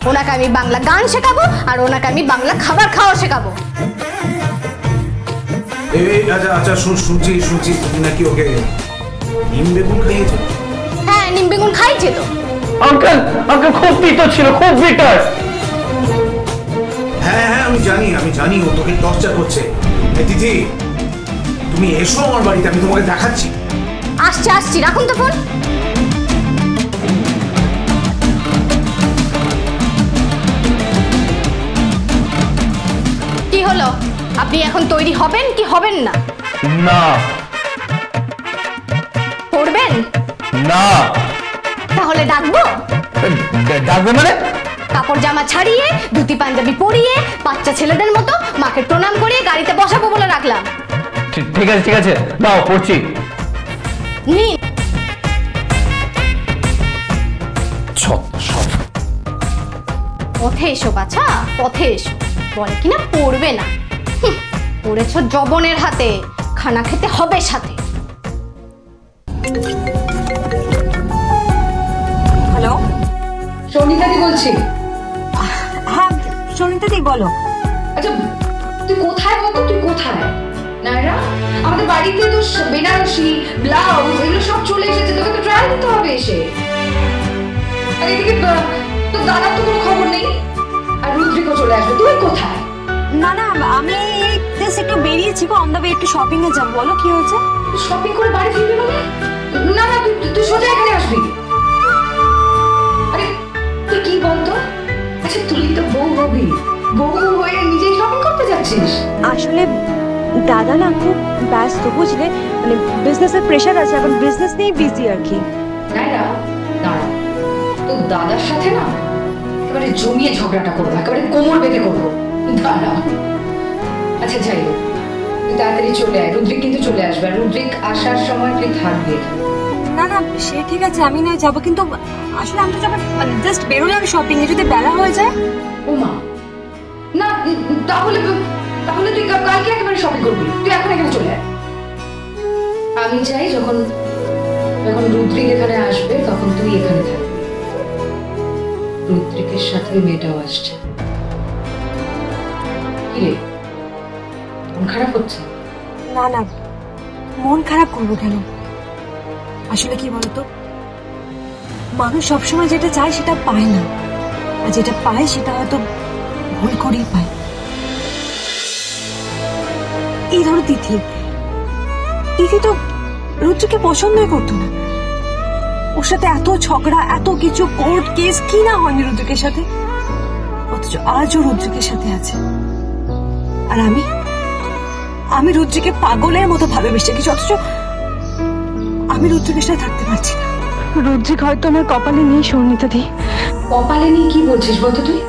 ওনাকে আমি বাংলা গান শেখাবো আর ওনাকে আমি বাংলা খাবার খাওয়া শেখাবো। আচ্ছা আচ্ছা শুনছি তুমি নাকি ওকে নিম বেগুন খাইয়েছো? হ্যাঁ, নিম বেগুন খাইছে তো। আঙ্কেল খুব তিতো ছিল, খুব বিটার। হ্যাঁ আমি জানি ও তোকে টর্চার করছে। তিথি তুমি এসো আমার বাড়িতে, আমি তোমাকে দেখাচ্ছি। আসছি, রাখুন তো ফোন। কি হলো, আপনি এখন তৈরি হবেন কি হবেন না? না। পড়বেন না। তাহলে ডাকবো? ডাকবে মানে? কাপড় জামা ছাড়িয়ে ধুতি পাঞ্জাবি পরিয়ে বাচ্চা ছেলেদের মতো মাকে প্রণাম করিয়ে গাড়িতে বসাবো বলে রাখলাম। ঠিক আছে দাও, পড়ছি। নিন। পথে এসো বাছা, পথে এসো। বলে কিনা পড়বে না। পড়েছ জবনের হাতে, খানা খেতে হবে সাথে। হ্যালো, সনিতাদি বলছি। হ্যাঁ সনিতাদি বলো। আচ্ছা তুই কোথায় বলতো, তুই কোথায়? নায়রা, আমাদের বাড়িতে তো বেনারসি ব্লাউজ এগুলো সব চলে এসেছে, তোকে তো ট্রায়াল দিতে হবে এসে। আর এদিকে তোর দাদার তো কোনো খবর নেই, আর রুদ্রিকও চলে আসবে। তুই কোথায়? না আমি জাস্ট একটু বেরিয়েছি গো, অন দ্য ওয়ে একটু শপিং এ যাব। বলো কি হয়েছে? শপিং করে বাড়ি ফিরবি মানে? না তুই সোজা এখানে আসবি। আরে তুই কি বলতো? আচ্ছা তুই তো বউ হবি, বউ হয়ে নিজেই শপিং করতে যাচ্ছিস? আসলে দাদা না খুব ব্যস্ত, বুঝলে, মানে বিজনেসের প্রেশার আছে, এখন বিজনেস নিয়ে বিজি আর কি। নাইরা দাঁড়া, তোর দাদার সাথে না একেবারে জমিয়ে ঝগড়াটা করবো, একেবারে কোমর বেঁধে করবো। দাঁড়া। আচ্ছা যাই হোক, তুই তাড়াতাড়ি চলে আয়, রুদ্রিক কিন্তু চলে আসবে। আর রুদ্রিক আসার সময় তুই থাকবি এখানে। না সে ঠিক আছে, আমি নয় যাবো, কিন্তু আসলে আমি তো যাবো, মানে জাস্ট বেরোলাম শপিং এ, যদি বেলা হয়ে যায়। ও মা, না তাহলে তুই কালকে একেবারে শপিং করবি। তুই এখন এখানে চলে আয়। আমি চাই যখন রুদ্রিক এখানে আসবে তখন তুই এখানে থাকবি। রুদ্রিকের সাথে মেয়েটাও আসছে। কি রে, মন খারাপ হচ্ছে? না মন খারাপ করবো কেন? আসলে কি বলতো, মানুষ সবসময় যেটা চায় সেটা পায় না, আর যেটা পায় সেটা হয়তো ভুল করেই পায়। এই ধরো তিথি তো রুদ্রকে পছন্দই করতো না। ওর সাথে এত ঝগড়া, এত কিছু, কোর্ট কেস, কি না হয়নি রুদ্রকের সাথে, অথচ আজও রুদ্রকের সাথে আছে। আর আমি রুদ্রকে পাগলের মতো ভালোবেসে গেছি, অথচ আমি রুদ্রকের সাথে থাকতে পারছি না। রুদ্রিক হয়তো আমার কপালে নেই সৌমিতা দি। কপালে নেই কি বলছিস বলতো তুই?